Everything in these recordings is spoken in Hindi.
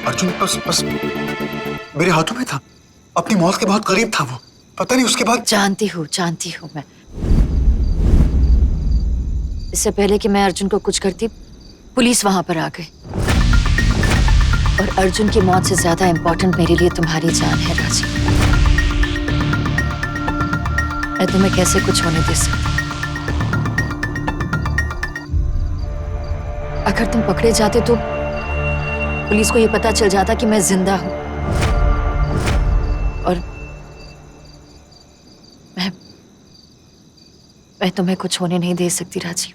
अर्जुन बस मेरे हाथों में था, अपनी मौत के बहुत करीब था वो। पता नहीं उसके बाद। जानती हूँ मैं। इससे पहले कि मैं अर्जुन को कुछ करती, पुलिस वहां पर आ गई। और अर्जुन की मौत से ज्यादा इंपॉर्टेंट मेरे लिए तुम्हारी जान है राजी। मैं तुम्हें कैसे कुछ होने दे सकती? अगर तुम पकड़े जाते तो पुलिस को यह पता चल जाता कि मैं जिंदा हूं। और मैं तुम्हें कुछ होने नहीं दे सकती राजी।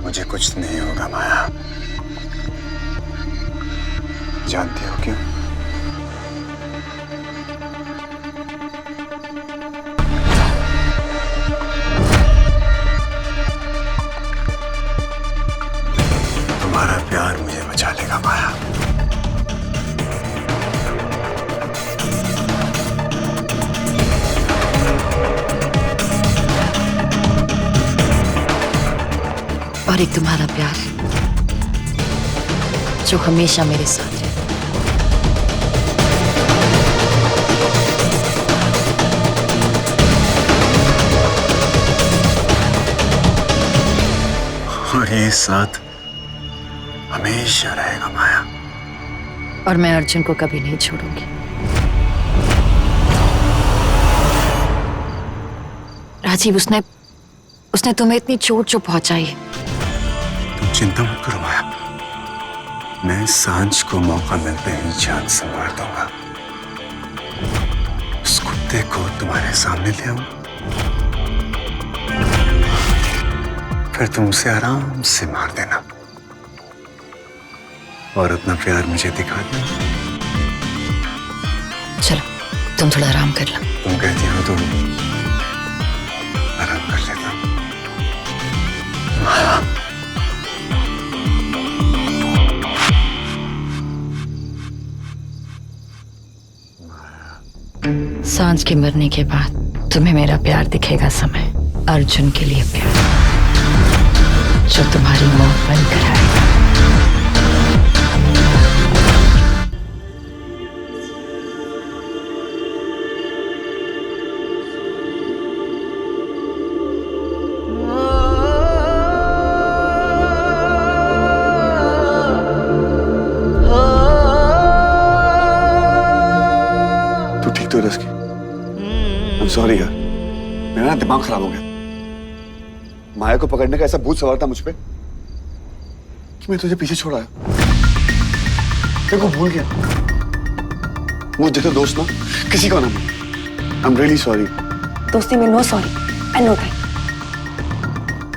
मुझे कुछ नहीं होगा माया। जानती हो क्यों? तुम्हारा प्यार मुझे बचा लेगा माया। और एक तुम्हारा प्यार जो हमेशा मेरे साथ है। और ये साथ हमेशा रहेगा माया। और मैं अर्जुन को कभी नहीं छोड़ूंगी। राजीव, उसने तुम्हें इतनी चोट जो पहुंचाई है। तुम चिंता मत करो माया, मैं सांझ को मौका मिलते ही जान से मार दूंगा। उस कुत्ते को तुम्हारे सामने ले आऊं, फिर तुम उसे आराम से मार देना और अपना प्यार मुझे दिखा देना। चलो तुम थोड़ा आराम कर लो। तुम कहती हो तो आराम कर लेता हूं। सांझ के मरने के बाद तुम्हें मेरा प्यार दिखेगा समय। अर्जुन के लिए प्यार जो तुम्हारी मौत बनकर आएगा। तू ठीक तो है रस्की? I'm sorry यार, मेरा ना दिमाग खराब हो गया। माया को पकड़ने का ऐसा भूत सवार था मुझ पे कि मैं तुझे पीछे छोड़ आया। तेरे को भूल गया। मुझ जैसे दोस्त ना किसी का ना मिले। I'm really sorry। दोस्ती में no sorry and no thank.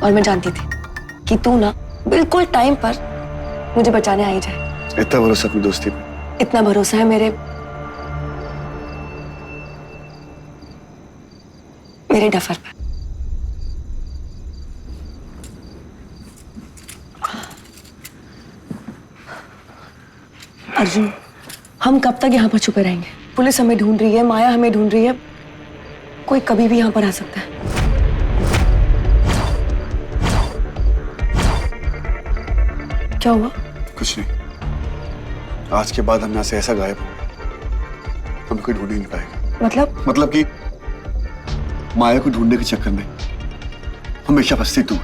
और मैं जानती थी कि तू ना बिल्कुल टाइम पर मुझे बचाने आ ही जाए। इतना भरोसा अपनी दोस्ती पे? इतना भरोसा है मेरे डफर पर। अर्जुन, हम कब तक यहाँ पर छुपे रहेंगे? पुलिस हमें ढूंढ रही है, माया हमें ढूंढ रही है। कोई कभी भी यहाँ पर आ सकता है। क्या हुआ? कुछ नहीं। आज के बाद हम यहाँ से ऐसा गायब होंगे, हमें कोई ढूंढ ही नहीं पाएगा। मतलब कि माया को ढूंढने के चक्कर में हमेशा फंसती तू।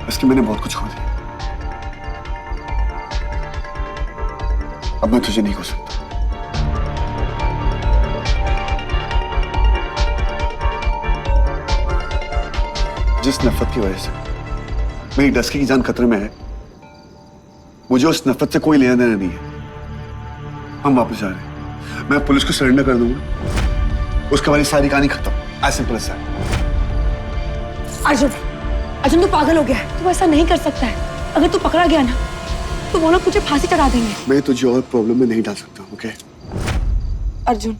इसके मैंने बहुत कुछ खो दिया। अब मैं तुझे नहीं खो सकता। जिस नफरत की वजह से मेरी डस्की की जान खतरे में है, मुझे उस नफरत से कोई लेना देना नहीं है। हम वापस जा रहे हैं। मैं पुलिस को सरेंडर कर दूंगा, उसके बाद सारी कहानी खत्म। As simple as that. Arjun तू पागल हो गया है। तू ऐसा नहीं कर सकता है। अगर तू पकड़ा गया ना तो वो लोग तुझे फांसी चढ़ा देंगे। मैं तुझे और प्रॉब्लम में नहीं डाल सकता। ओके अर्जुन,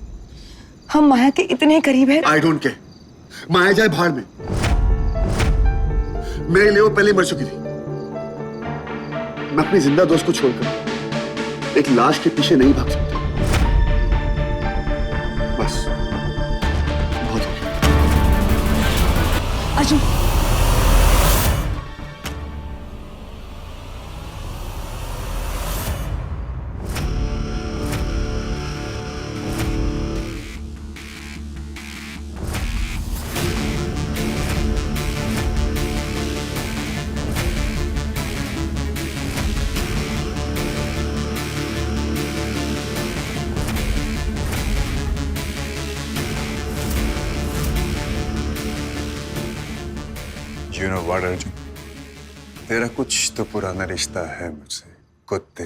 हम माया के इतने करीब हैं। I don't care. माया जाए भाड़ में, मेरे लिए वो पहले मर चुकी थी। मैं अपनी जिंदा दोस्त को छोड़कर एक लाश के पीछे नहीं भाग सकता। बस बहुत हो गया। Arjun, you know what Arjun, तेरा कुछ तो पुराना रिश्ता है मुझसे, कुत्ते,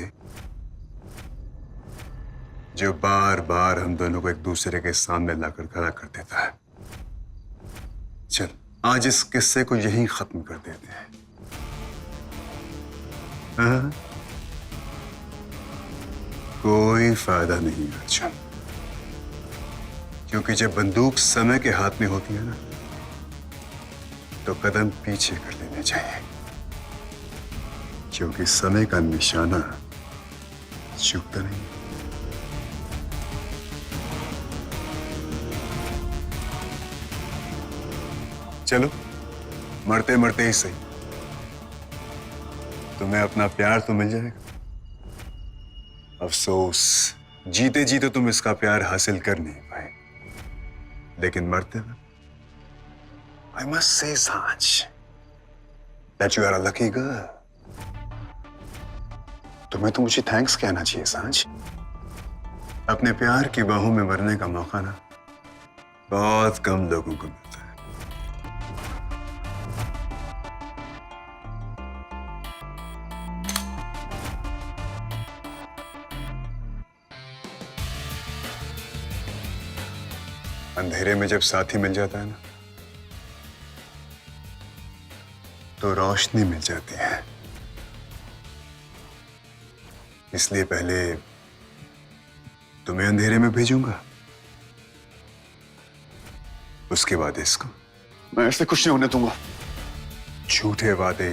जो बार बार हम दोनों को एक दूसरे के सामने लाकर खड़ा कर देता है। चल आज इस किस्से को यहीं खत्म कर देते हैं। हाँ? कोई फायदा नहीं अर्जुन, क्योंकि जब बंदूक समय के हाथ में होती है ना, तो कदम पीछे कर लेने चाहिए, क्योंकि समय का निशाना चूकता नहीं। चलो मरते मरते ही सही, तुम्हें अपना प्यार तो मिल जाएगा। अफसोस जीते जीते तुम इसका प्यार हासिल कर नहीं पाए, लेकिन मरते वक्त I must say, सांझ, that you are a lucky girl. तुम्हें तो मुझे थैंक्स कहना चाहिए सांझ। अपने प्यार की बाहों में मरने का मौका ना बहुत कम लोगों को मिलता है। अंधेरे में जब साथी मिल जाता है ना, तो रोशनी मिल जाती है। इसलिए पहले तुम्हें अंधेरे में भेजूंगा, उसके बाद इसको। मैं ऐसे कुछ नहीं होने दूंगा। झूठे वादे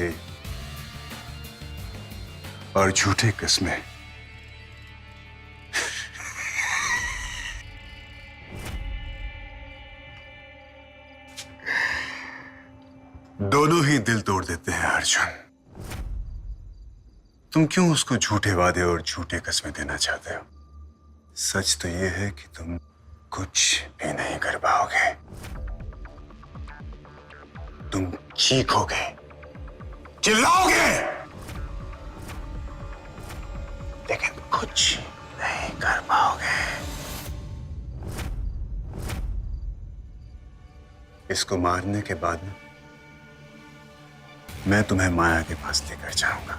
और झूठे कस्में दोनों ही दिल तोड़ देते हैं अर्जुन। तुम क्यों उसको झूठे वादे और झूठे कस्में देना चाहते हो? सच तो यह है कि तुम कुछ भी नहीं कर पाओगे। तुम चीखोगे, चिल्लाओगे, लेकिन कुछ नहीं कर पाओगे। इसको मारने के बाद ना, मैं तुम्हें माया के पास लेकर जाऊंगा,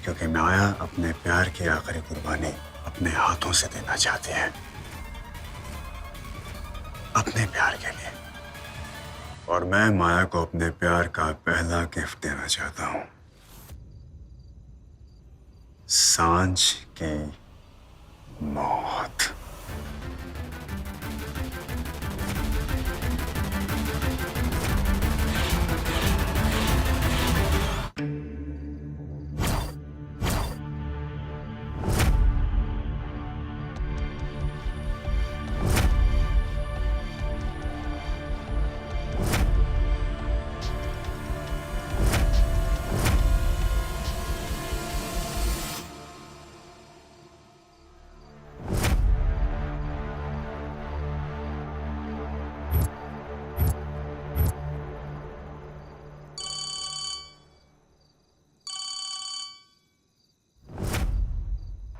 क्योंकि माया अपने प्यार की आखिरी कुर्बानी अपने हाथों से देना चाहती है, अपने प्यार के लिए। और मैं माया को अपने प्यार का पहला गिफ्ट देना चाहता हूं, सांझ की मौत।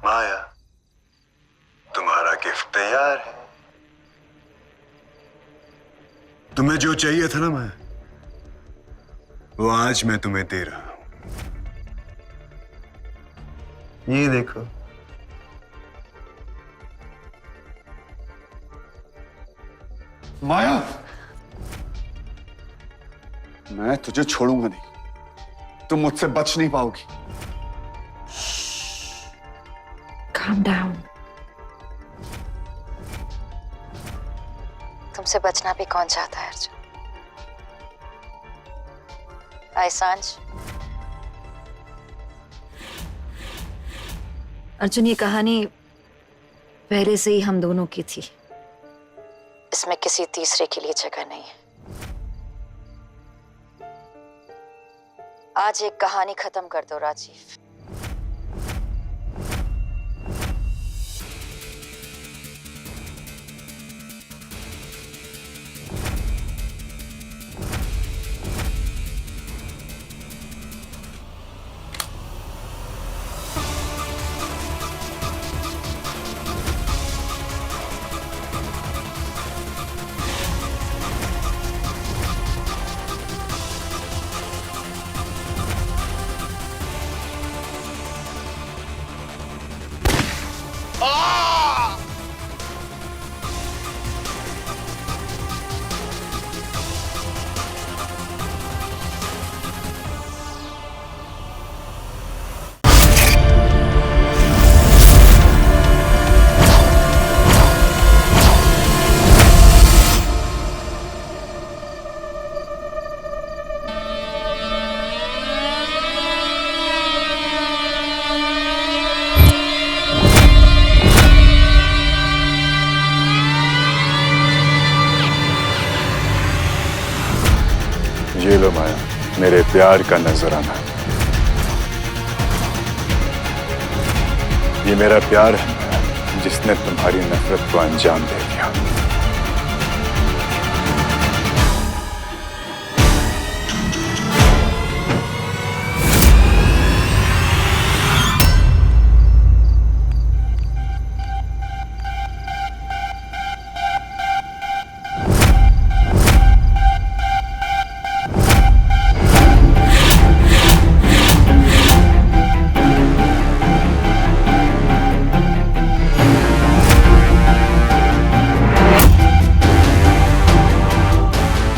माया, तुम्हारा गिफ्ट तैयार है। तुम्हें जो चाहिए था ना माया, वो आज मैं तुम्हें दे रहा हूं। ये देखो। माया, मैं तुझे छोड़ूंगा नहीं। तुम मुझसे बच नहीं पाओगी। Calm down. तुमसे बचना भी कौन चाहता है अर्जुन? हाय सांझ। अर्जुन, ये कहानी पहले से ही हम दोनों की थी। इसमें किसी तीसरे के लिए जगह नहीं है। आज एक कहानी खत्म कर दो राजीव। ये लो माया, मेरे प्यार का नजराना। ये मेरा प्यार है माया, जिसने तुम्हारी नफरत को अंजाम दे दिया।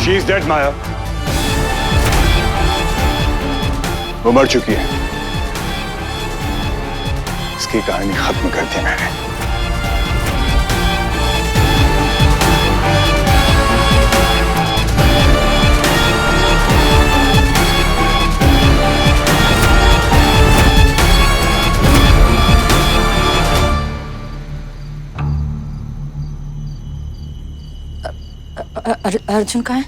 She is dead, माया। वो मर चुकी है। इसकी कहानी खत्म कर दी मैंने। अर्जुन कहाँ है?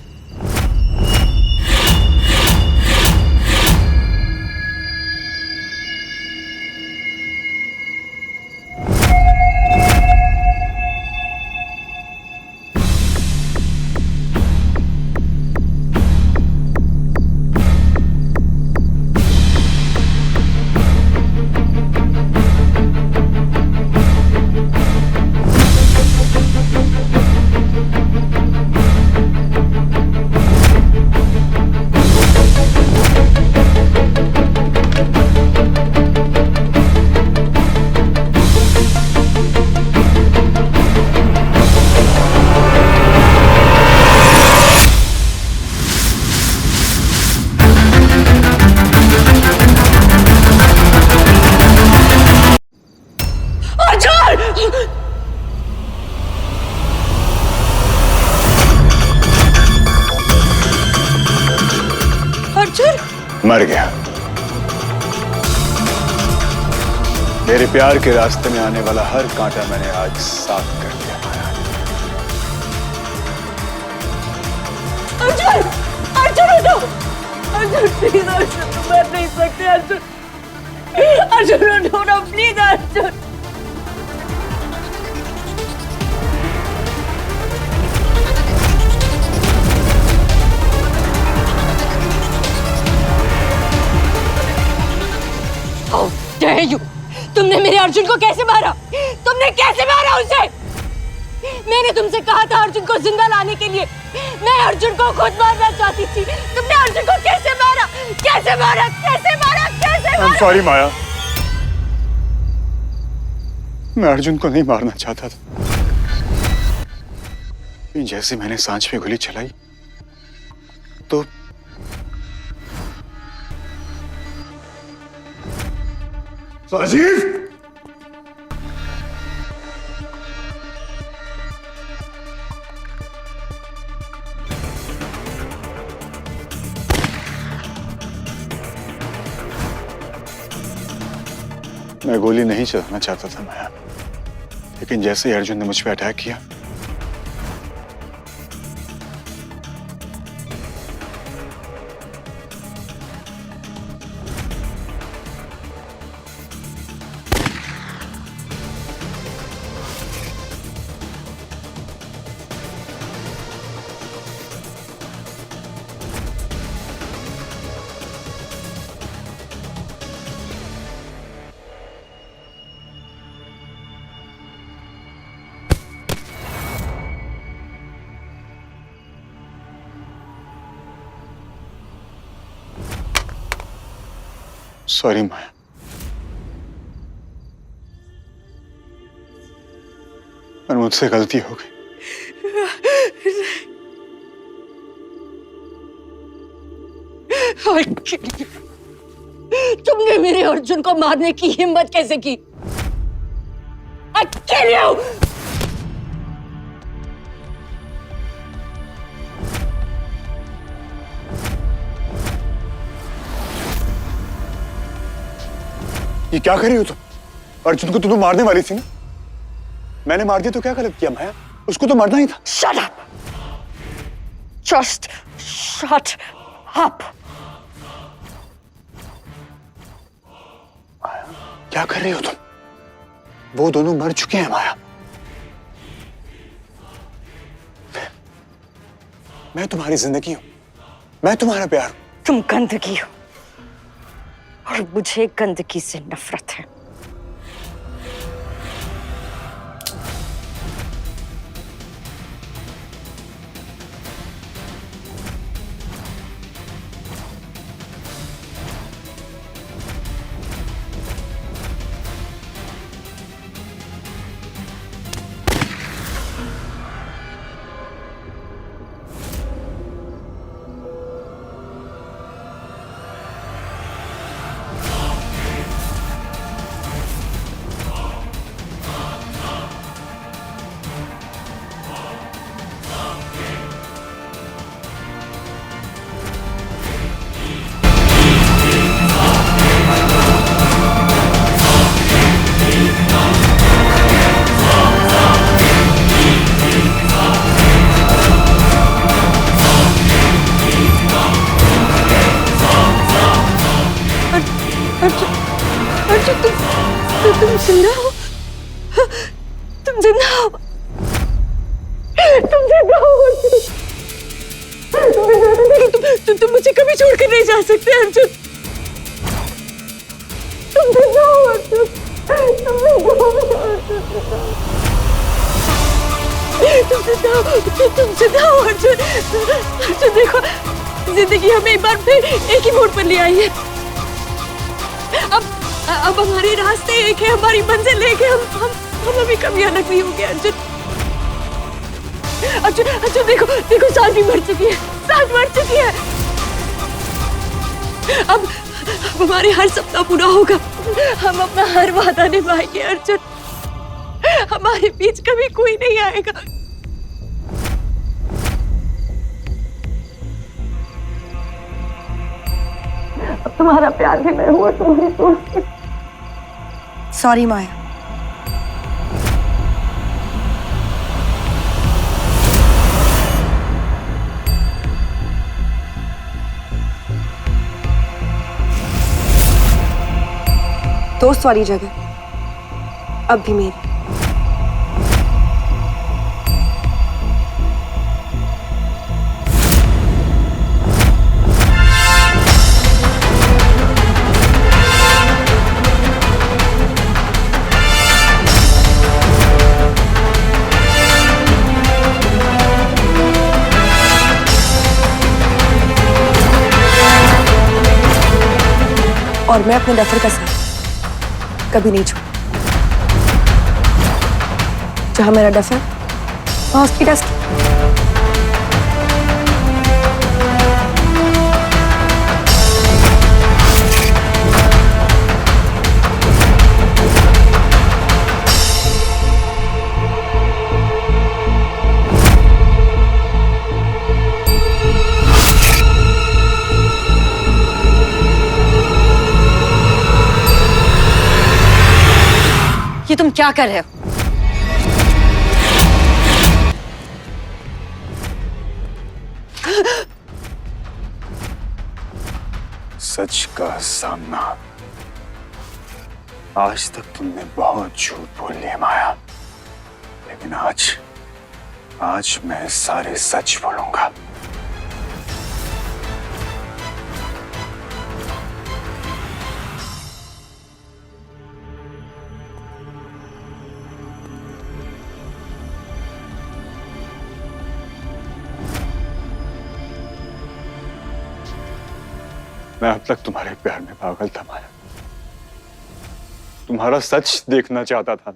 मर गया। मेरे प्यार के रास्ते में आने वाला हर कांटा मैंने आज साफ कर दिया माया। अर्जुन! अर्जुन उठो! अर्जुन प्लीज, अर्जुन तुम मर नहीं सकते। अर्जुन, अर्जुन उठो ना please. Arjun How dare you! तुमने मेरे अर्जुन को कैसे मारा? तुमने कैसे मारा उसे? मैंने तुमसे कहा था अर्जुन को जिंदा लाने के लिए। मैं अर्जुन को खुद मारना चाहती थी। तुमने अर्जुन को कैसे मारा? कैसे मारा? कैसे मारा? कैसे मारा? I'm sorry माया, मैं अर्जुन को नहीं मारना चाहता था। जैसे मैंने सांच पे गोली चलाई तो राजीव, मैं गोली नहीं चलाना चाहता था माया, लेकिन जैसे ही अर्जुन ने मुझ पे अटैक किया सॉरी माया, और मुझसे गलती हो गई। तुमने मेरे अर्जुन को मारने की हिम्मत कैसे की? अकेले हो। ये क्या कर रही हो तुम? अर्जुन को तो तुम मारने वाली थी ना? मैंने मार दिया तो क्या गलत किया माया? उसको तो मरना ही था। Shut up! Just shut आप। माया, क्या कर रही हो तुम? वो दोनों मर चुके हैं माया। मैं तुम्हारी जिंदगी हूं, मैं तुम्हारा प्यार हूं। तुम गंदगी हो और मुझे गंदगी से नफरत है। अर्जुन, तुम जिंदा हो? तुम जिंदा हो? तुम जिंदा हो? तुम मुझे कभी छोड़कर नहीं जा सकते अर्जुन। तुम जिंदा हो अर्जुन, तुम जिंदा हो अर्जुन, तुम जिंदा हो, तुम जिंदा हो अर्जुन। अर्जुन देखो, जिंदगी हमें एक बार फिर एक ही मोड़ पर ले आई है। अब हमारे रास्ते एक है, हमारी मंजिल एक है। हम अभी कभी अलग नहीं होंगे अर्जुन। अर्जुन, अर्जुन देखो साथी मर चुकी है, साथ मर चुकी है। अब हमारे हर सपना पूरा होगा, हम अपना हर वादा निभाएंगे अर्जुन। हमारे बीच कभी कोई नहीं आएगा। अब तुम्हारा प्यार भी मैं हूँ, तुम्हारी दोस्त। सॉरी माया। दोस्त वाली जगह अब भी मेरी। और मैं अपने डफर का साथ कभी नहीं छोड़। जहां मेरा डफर, वहां उसकी डस्की। ये तुम क्या कर रहे हो? सच का सामना। आज तक तुमने बहुत झूठ बोल लिया माया, लेकिन आज मैं सारे सच बोलूंगा। मैं अब तक तुम्हारे प्यार में पागल था माया, तुम्हारा सच देखना चाहता था।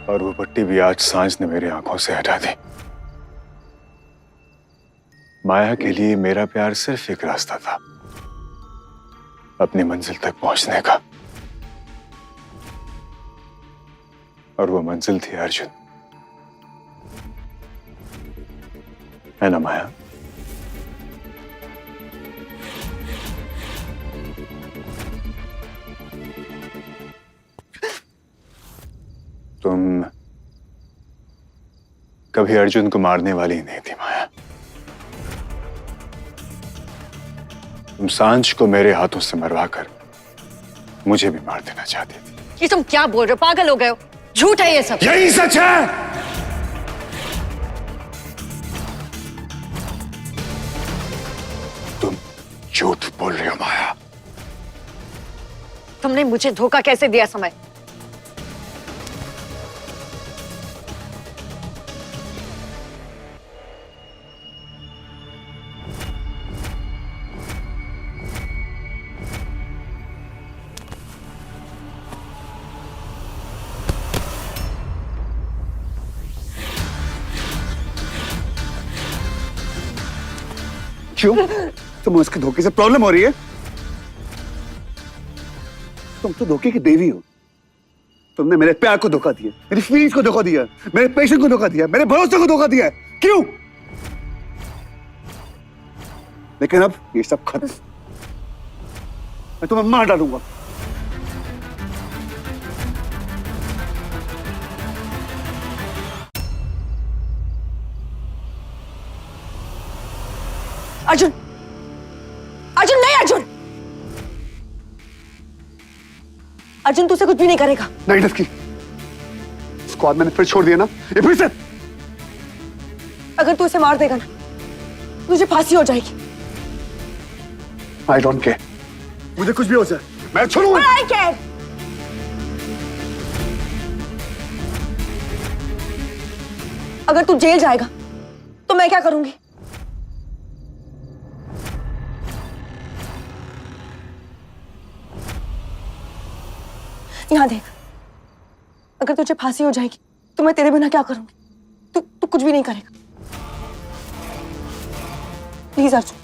और वो पट्टी भी आज सांझ ने मेरी आंखों से हटा दी। माया के लिए मेरा प्यार सिर्फ एक रास्ता था, अपनी मंजिल तक पहुंचने का। और वो मंजिल थी अर्जुन, है ना माया? तुम कभी अर्जुन को मारने वाली नहीं थी माया। तुम सांझ को मेरे हाथों से मरवा कर मुझे भी मार देना चाहती थी। ये तुम क्या बोल रहे हो? पागल हो गए हो? झूठ है ये सब। यही सच है। तुम झूठ बोल रही हो माया। तुमने मुझे धोखा कैसे दिया समय? क्यों? तुम्हें उसके धोखे से प्रॉब्लम हो रही है? तुम तो धोखे की देवी हो। तुमने मेरे प्यार को धोखा दिया, मेरी फीलिंग्स को धोखा दिया, मेरे पेशेंस को धोखा दिया, मेरे भरोसे को धोखा दिया। क्यों? लेकिन अब ये सब खत्म। मैं तुम्हें मार डालूंगा। अर्जुन, अर्जुन नहीं, अर्जुन, अर्जुन तुझसे कुछ भी नहीं करेगा। नहीं डस्की, स्क्वाड मैंने फिर छोड़ दिया ना, ये फिर से। अगर तू इसे मार देगा ना, तुझे फांसी हो जाएगी। आई डोंट केयर, मुझे कुछ भी हो जाए मैं छोड़ूंगा। आई केयर। अगर तू जेल जाएगा तो मैं क्या करूंगी? यहां देख, अगर तुझे फांसी हो जाएगी तो मैं तेरे बिना क्या करूंगी? तू कुछ भी नहीं करेगा। प्लीज अर्जुन।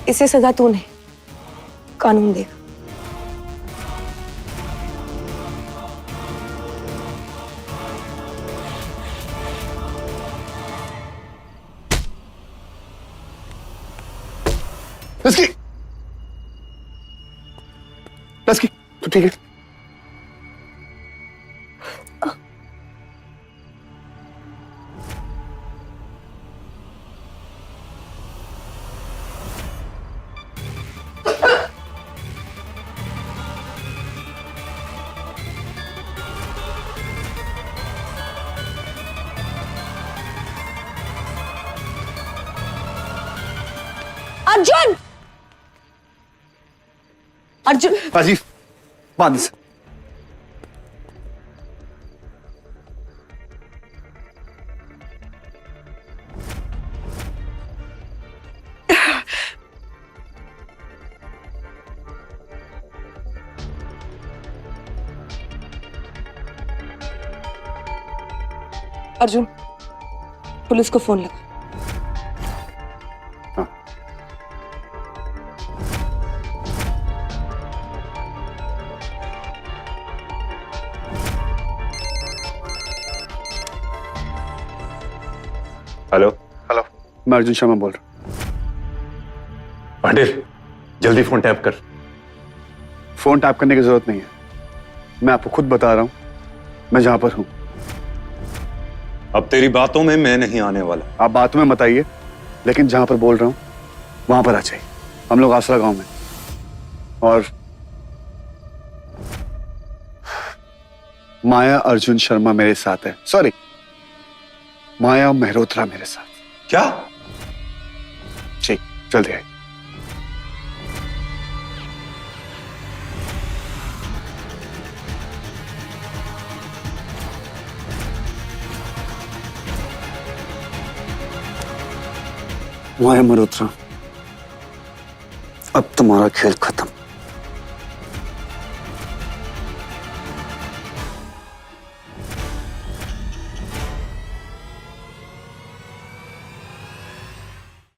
इसे सजा तू नहीं, कानून देगा। लस्की, लस्की, तू ठीक है? अर्जुन, अर्जुन, राजीव, बांध इसे। अर्जुन, पुलिस को फोन लगा। हेलो हेलो, मैं अर्जुन शर्मा बोल रहा हूँ। पाटिल, जल्दी फोन टैप कर। फोन टैप करने की जरूरत नहीं है, मैं आपको खुद बता रहा हूँ मैं जहां पर हूँ। अब तेरी बातों में मैं नहीं आने वाला। आप बातों में मत आइए, लेकिन जहां पर बोल रहा हूँ वहां पर आ जाइए। हम लोग आसरा गांव में, और माया अर्जुन शर्मा मेरे साथ है। सॉरी, माया मेहरोत्रा मेरे साथ। क्या? ठीक, जल्दी आइए। माया मेहरोत्रा, अब तुम्हारा खेल खत्म।